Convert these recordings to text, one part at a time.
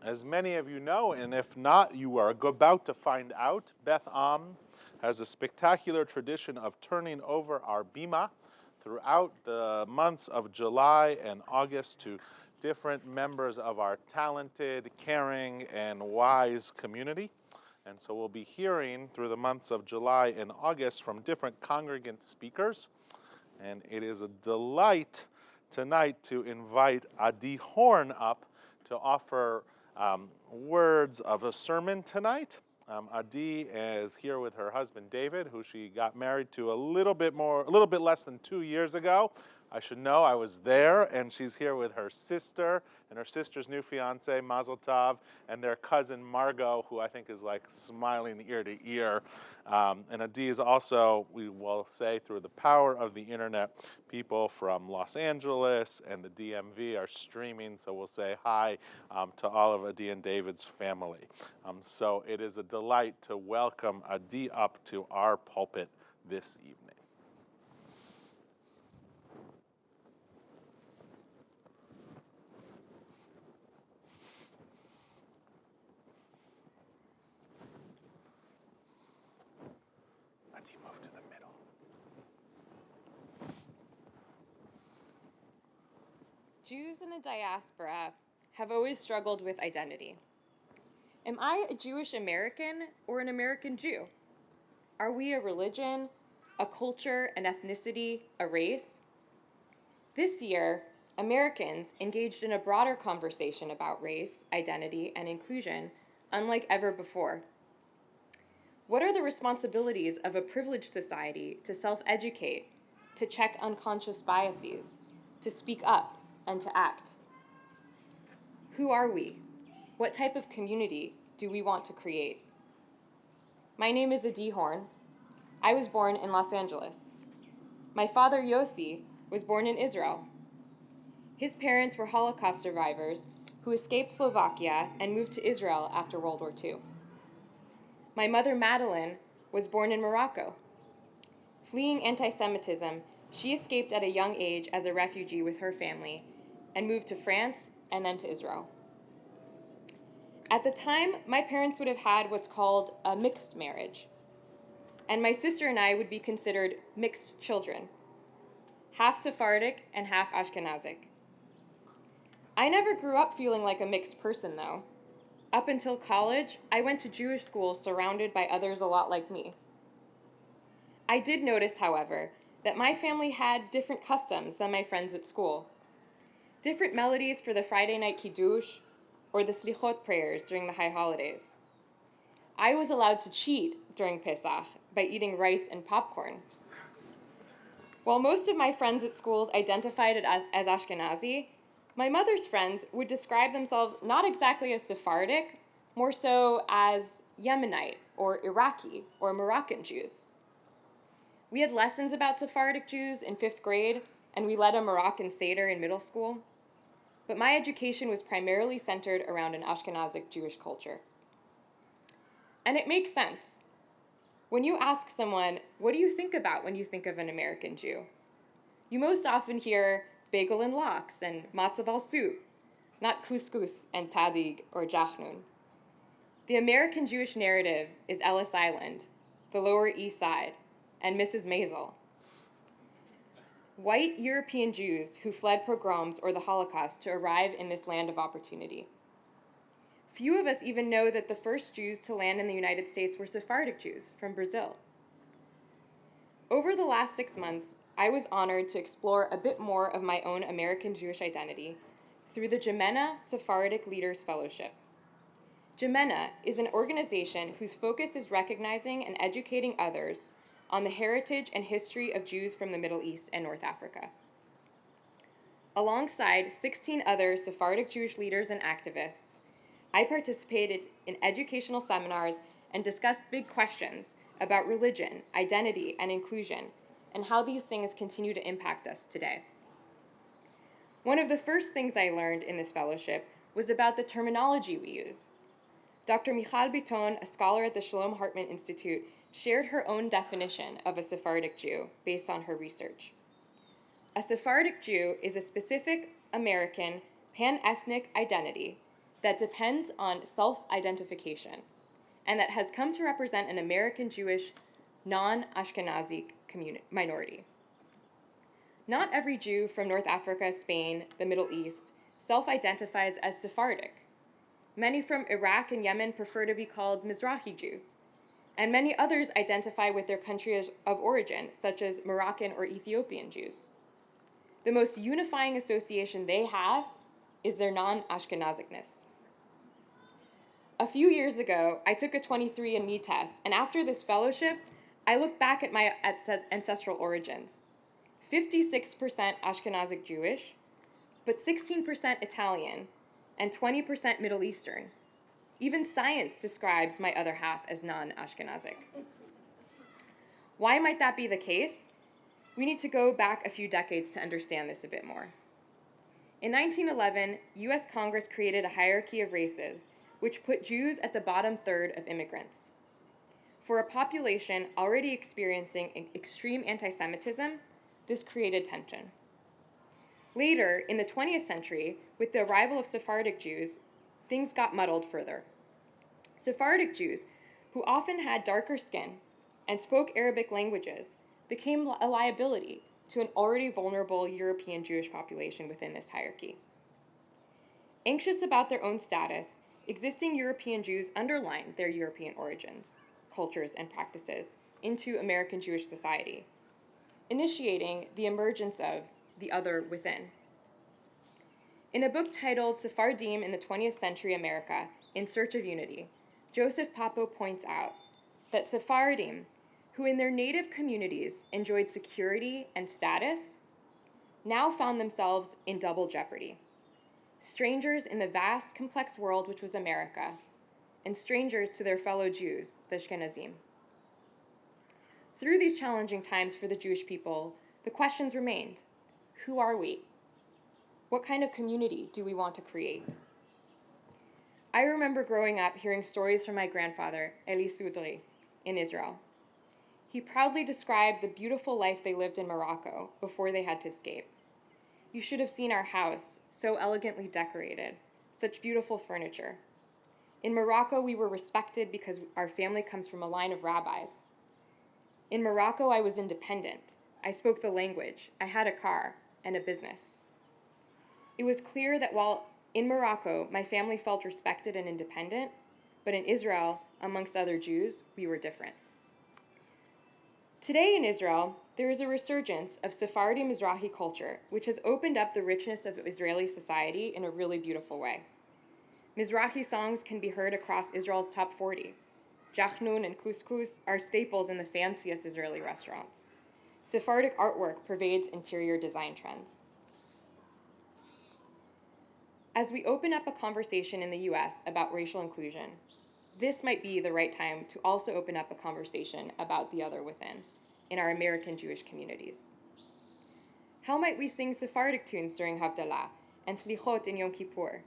As many of you know, and if not, you are about to find out, Beth Am has a spectacular tradition of turning over our bima throughout the months of July and August to different members of our talented, caring, and wise community. And so we'll be hearing through the months of July and August from different congregant speakers. And it is a delight tonight to invite Adi Horn up to offer words of a sermon tonight. Adi is here with her husband David, who she got married to a little bit less than 2 years ago. I should know, I was there, and she's here with her sister and her sister's new fiance, Mazel Tov, and their cousin Margot, who I think is like smiling ear to ear. And Adi is also, we will say, through the power of the internet, people from Los Angeles and the DMV are streaming, so we'll say hi to all of Adi and David's family. So it is a delight to welcome Adi up to our pulpit this evening. Adi, move to the middle. Jews in the diaspora have always struggled with identity. Am I a Jewish American or an American Jew? Are we a religion, a culture, an ethnicity, a race? This year, Americans engaged in a broader conversation about race, identity, and inclusion, unlike ever before. What are the responsibilities of a privileged society to self-educate, to check unconscious biases, to speak up, and to act? Who are we? What type of community do we want to create? My name is Adi Horn. I was born in Los Angeles. My father, Yossi, was born in Israel. His parents were Holocaust survivors who escaped Slovakia and moved to Israel after World War II. My mother, Madeline, was born in Morocco. Fleeing anti-Semitism, she escaped at a young age as a refugee with her family and moved to France and then to Israel. At the time, my parents would have had what's called a mixed marriage, and my sister and I would be considered mixed children, half Sephardic and half Ashkenazic. I never grew up feeling like a mixed person, though. Up until college, I went to Jewish school surrounded by others a lot like me. I did notice, however, that my family had different customs than my friends at school. Different melodies for the Friday night Kiddush or the Slichot prayers during the high holidays. I was allowed to cheat during Pesach by eating rice and popcorn. While most of my friends at schools identified as Ashkenazi, my mother's friends would describe themselves not exactly as Sephardic, more so as Yemenite or Iraqi or Moroccan Jews. We had lessons about Sephardic Jews in 5th grade, and we led a Moroccan Seder in middle school. But my education was primarily centered around an Ashkenazic Jewish culture. And it makes sense. When you ask someone, what do you think about when you think of an American Jew? You most often hear bagel and lox and matzo ball soup, not couscous and tadig or jachnun. The American Jewish narrative is Ellis Island, the Lower East Side, and Mrs. Maisel. White European Jews who fled pogroms or the Holocaust to arrive in this land of opportunity. Few of us even know that the first Jews to land in the United States were Sephardic Jews from Brazil. Over the last 6 months, I was honored to explore a bit more of my own American Jewish identity through the Jemena Sephardic Leaders Fellowship. Jemena is an organization whose focus is recognizing and educating others on the heritage and history of Jews from the Middle East and North Africa. Alongside 16 other Sephardic Jewish leaders and activists, I participated in educational seminars and discussed big questions about religion, identity, and inclusion, and how these things continue to impact us today. One of the first things I learned in this fellowship was about the terminology we use. Dr. Michal Biton, a scholar at the Shalom Hartman Institute, shared her own definition of a Sephardic Jew based on her research. A Sephardic Jew is a specific American pan-ethnic identity that depends on self-identification and that has come to represent an American Jewish non-Ashkenazi minority. Not every Jew from North Africa, Spain, the Middle East self-identifies as Sephardic. Many from Iraq and Yemen prefer to be called Mizrahi Jews, and many others identify with their country of origin, such as Moroccan or Ethiopian Jews. The most unifying association they have is their non-Ashkenazicness. A few years ago, I took a 23andMe test, and after this fellowship, I looked back at my ancestral origins. 56% Ashkenazic Jewish, but 16% Italian, and 20% Middle Eastern. Even science describes my other half as non-Ashkenazic. Why might that be the case? We need to go back a few decades to understand this a bit more. In 1911, US Congress created a hierarchy of races, which put Jews at the bottom third of immigrants. For a population already experiencing extreme anti-Semitism, this created tension. Later, in the 20th century, with the arrival of Sephardic Jews, things got muddled further. Sephardic Jews, who often had darker skin and spoke Arabic languages, became a liability to an already vulnerable European Jewish population within this hierarchy. Anxious about their own status, existing European Jews underlined their European origins, cultures, and practices into American Jewish society, initiating the emergence of the other within. In a book titled Sephardim in the 20th Century America, In Search of Unity, Joseph Papo points out that Sephardim, who in their native communities enjoyed security and status, now found themselves in double jeopardy. Strangers in the vast, complex world which was America, and strangers to their fellow Jews, the Ashkenazim. Through these challenging times for the Jewish people, the questions remained: who are we? What kind of community do we want to create? I remember growing up hearing stories from my grandfather, Eli Soudri, in Israel. He proudly described the beautiful life they lived in Morocco before they had to escape. You should have seen our house, so elegantly decorated, such beautiful furniture. In Morocco, we were respected because our family comes from a line of rabbis. In Morocco, I was independent. I spoke the language. I had a car and a business. It was clear that while in Morocco, my family felt respected and independent, but in Israel, amongst other Jews, we were different. Today in Israel, there is a resurgence of Sephardi Mizrahi culture, which has opened up the richness of Israeli society in a really beautiful way. Mizrahi songs can be heard across Israel's top 40. Jachnun and couscous are staples in the fanciest Israeli restaurants. Sephardic artwork pervades interior design trends. As we open up a conversation in the US about racial inclusion, this might be the right time to also open up a conversation about the other within in our American Jewish communities. How might we sing Sephardic tunes during Havdalah and Slichot in Yom Kippur?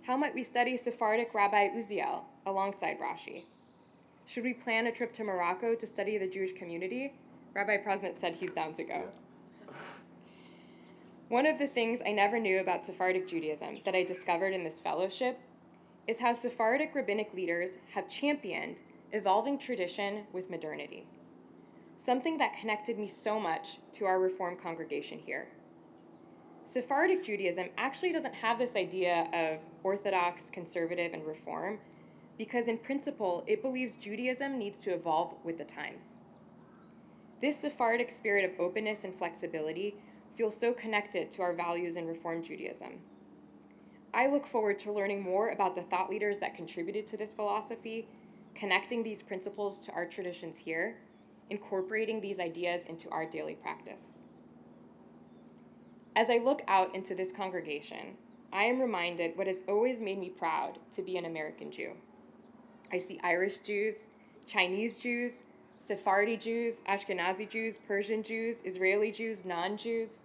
How might we study Sephardic Rabbi Uziel alongside Rashi? Should we plan a trip to Morocco to study the Jewish community? Rabbi Prosnit said he's down to go. One of the things I never knew about Sephardic Judaism that I discovered in this fellowship is how Sephardic rabbinic leaders have championed evolving tradition with modernity, something that connected me so much to our Reform congregation here. Sephardic Judaism actually doesn't have this idea of Orthodox, conservative, and Reform, because in principle, it believes Judaism needs to evolve with the times. This Sephardic spirit of openness and flexibility feels so connected to our values in Reform Judaism. I look forward to learning more about the thought leaders that contributed to this philosophy, connecting these principles to our traditions here, incorporating these ideas into our daily practice. As I look out into this congregation, I am reminded what has always made me proud to be an American Jew. I see Irish Jews, Chinese Jews, Sephardi Jews, Ashkenazi Jews, Persian Jews, Israeli Jews, non-Jews.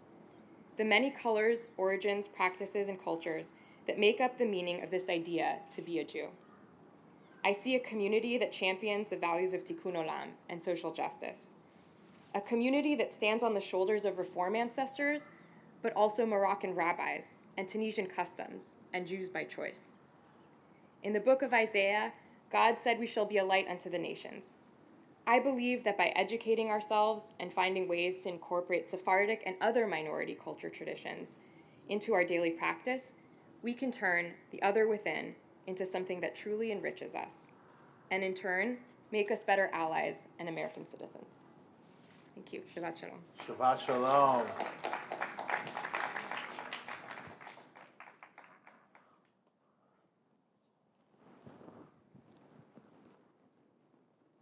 The many colors, origins, practices, and cultures that make up the meaning of this idea to be a Jew. I see a community that champions the values of Tikkun Olam and social justice. A community that stands on the shoulders of Reform ancestors, but also Moroccan rabbis and Tunisian customs and Jews by choice. In the book of Isaiah, God said we shall be a light unto the nations. I believe that by educating ourselves and finding ways to incorporate Sephardic and other minority culture traditions into our daily practice, we can turn the other within into something that truly enriches us, and in turn, make us better allies and American citizens. Thank you. Shabbat Shalom. Shabbat Shalom.